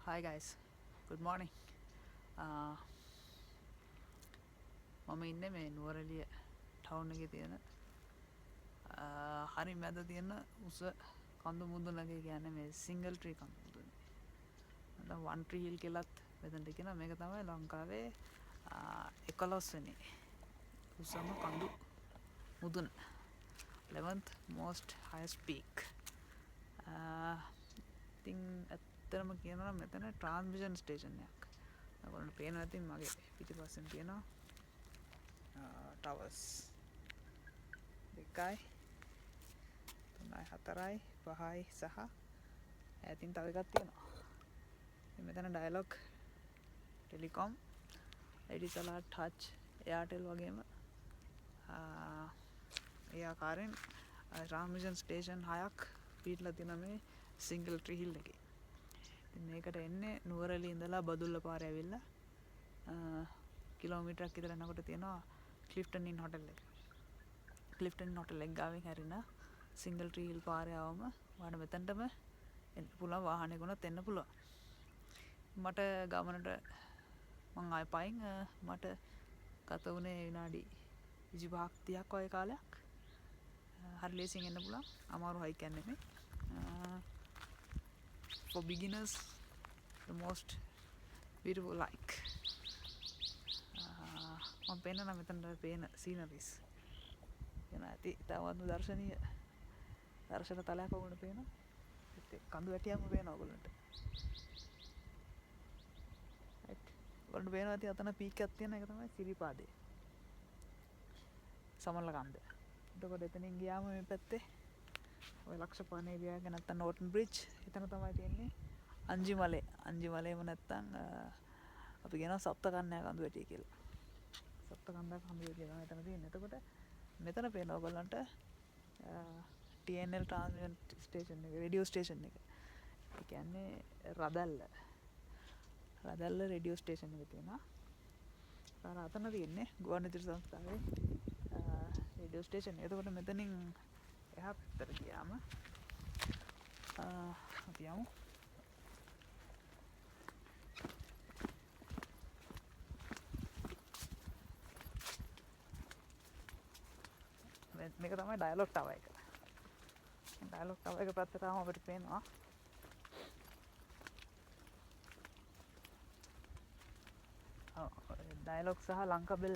Hi guys, good morning. මම ඉන්නේ මේ නුවරඑළිය ටවුන් එකේ තියෙන හරි මැද තියෙන උස කඳු මුදුනක කියන්නේ මේ සිංගල් ට්‍රී කඳු මුදුනේ. නැත්නම් වන් ට්‍රී හිල් කියලාත් මෙතනට කියනවා. මේක තමයි ලංකාවේ 11 වෙනි උසම කඳු මුදුන. 11th most highest peak. ඉතින් ඇත්තටම කියනවා මෙතන ට්‍රාන්ස්මිෂන් ස්ටේෂන් එකක්. ඔයගොල්ලන්ට පේනවා ඇති මගේ පිටිපස්සෙන් තියෙනවා ටවර්ස් දෙකයි තුනයි හතරයි පහයි සහ ඈතින් තව එකක් තියෙනවා. ඉතින් මෙතන ඩයලොග් ටෙලිකොම් එඩිසලාට් ටච් එයාටෙල් වගේම ඒ ආකාරයෙන් ට්‍රාන්ස්මිෂන් ස්ටේෂන් 6ක් පිටලා තියෙන මේ සිංගල් ට්‍රී හිල් එකේ. ඉතින් මේකට එන්නේ නුවරඑළිය ඉඳලා බදුල්ල පාරේ ඇවිල්ලා කිලෝමීටරයක් විතර යනකොට තියෙනවා ක්ලිෆ්ටන් ඉන් හොටෙල් එක. ක්ලිෆ්ටන් හොටෙල් එක ගාවින් හැරින සිංගල් ට්‍රී හිල් පාරේ ආවම ඔයාලට මෙතනටම එන්න පුළුවන්, වාහනයක උනත් එන්න පුළුවන්. මට ගමනට මං ආයෙ පයින් මට ගත වුණේ විනාඩි 25ක් 30ක් වගේ කාලයක්. හරි ලේසියෙන් එන්න පුළුවන්. අමාරු හයික් එකක් නෙමෙයි. For beginners, the most beautiful hike. මම පේනවා මෙතන පේන සීනරිස්. එන ඇති තවත් දර්ශනීය දර්ශන තලයක් ඔයගොල්ලන්ට පේනවා. ඒත් කඳු වැටියක්ම පේනවා ඔයගොල්ලන්ට. right. ඔයගොල්ලන්ට පේනවා ඇති අතන පීක් එකක් තියෙන එක තමයි සිරිපාදේ. සමනල කන්ද. එතකොට එතනින් ගියාම මේ පැත්තේ ඔය ලක්ෂපාන ඒරියා එක නැත්තම් නෝටන් බ්‍රිජ් එතන තමයි තියෙන්නේ අංජිමලේ. අංජිමලේම නැත්තම් අපි කියනවා සප්තකන්‍යා කඳු වැටිය කියලා. සප්තකන්‍යා කඳු වැටිය තමයි එතන තියෙන්නේ. එතකොට මෙතන පේන ඔයගලන්ට TNL ට්‍රාන්ස්මිෂන් ස්ටේෂන් එක, රේඩියෝ ස්ටේෂන් එක. ඒ කියන්නේ රදල්ල රේඩියෝ ස්ටේෂන් එක තියෙනවා. අතන තියෙන්නේ ගුවන්විදුලි සංස්ථාවේ රේඩියෝ ස්ටේෂන් එක. එතකොට මෙතනින් එහා පැත්තට ගියාම අපි යමු. මේක තමයි ඩයලොග් ටවර් එක. ඩයලොග් ටවර් එක පැත්තට ආවම අපිට පේනවා ඩයලොග් සහ ලංකාබෙල්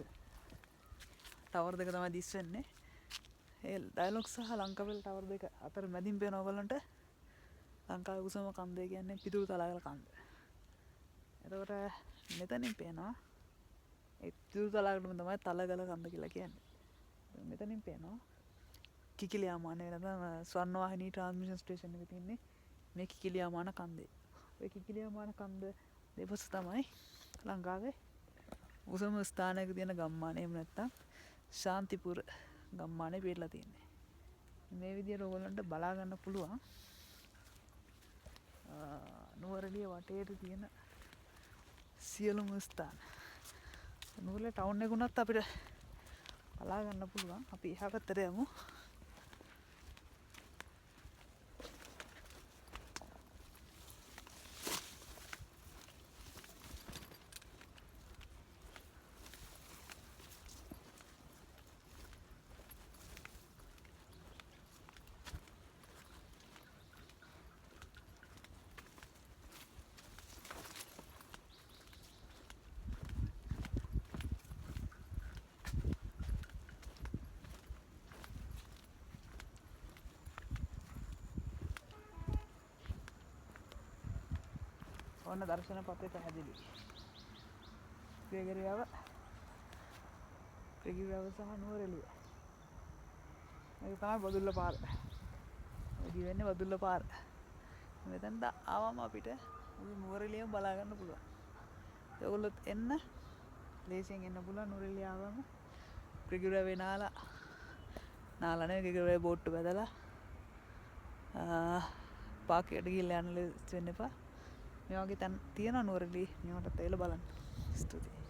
ටවර් දෙක තමයි දිස් වෙන්නේ. ඒ ඩයලොග් සහ ලංකාබෙල් ටවර් දෙක අතර මැදින් පේන ඔයගලන්ට ලංකාවේ උසම කන්දේ කියන්නේ පිදුරු තලාගල කන්ද. එතකොට මෙතනින් පේනවා ඒ පිදුරු තලාගලම තමයි තලගල කන්ද කියලා කියන්නේ. මෙතනින් පේනවා කිකිලියාමාන නැත්නම් ස්වර්ණවාහිනී ට්‍රාන්ස්මිෂන් ස්ටේෂන් එක තියෙන්නේ මේ කිකිලියාමාන කන්දේ. ඔය කිකිලියාමාන කන්ද දෙපස තමයි ලංකාවේ උසම ස්ථානයක තියෙන ගම්මානය. එහෙම නැත්නම් ශාන්තිපුර ගම්මානය පිටලා තියෙන්නේ. මේ විදිහට ඔයගොල්ලන්ට බලා ගන්න පුළුවන් නුවරඑළිය වටේට තියෙන සියලුම ස්ථාන. නුවරඑළිය ටවුන් එක උනත් අපිට බලා ගන්න පුළුවන්. අපි එහා පැත්තට යමු. ඔන්න දර්ශන පතේ පැහැදිලි. ක්‍රේගරියාව සහ නුවරඑළිය. මේක තමයි බදුල්ල පාර. ඔය වෙන්නේ බදුල්ල පාර. මෙතනට ආවම අපිට මුළු නුවරඑළියම බලා ගන්න පුළුවන්. ඒගොල්ලොත් එන්න ලේසියෙන් එන්න පුළුවන්. නුවරඑළිය ආවම ක්‍රේගරියාවේ නාලා නේ ක්‍රේගරියාවේ බෝට්ටු බැදලා පාර්කයට ගිහිල්ලා යන්න ලේසි වෙන්න එපා. මේ වගේ තැන් තියෙනවා නුවරඑළියේ. මේවට තේල බලන්න. ස්තුතියි.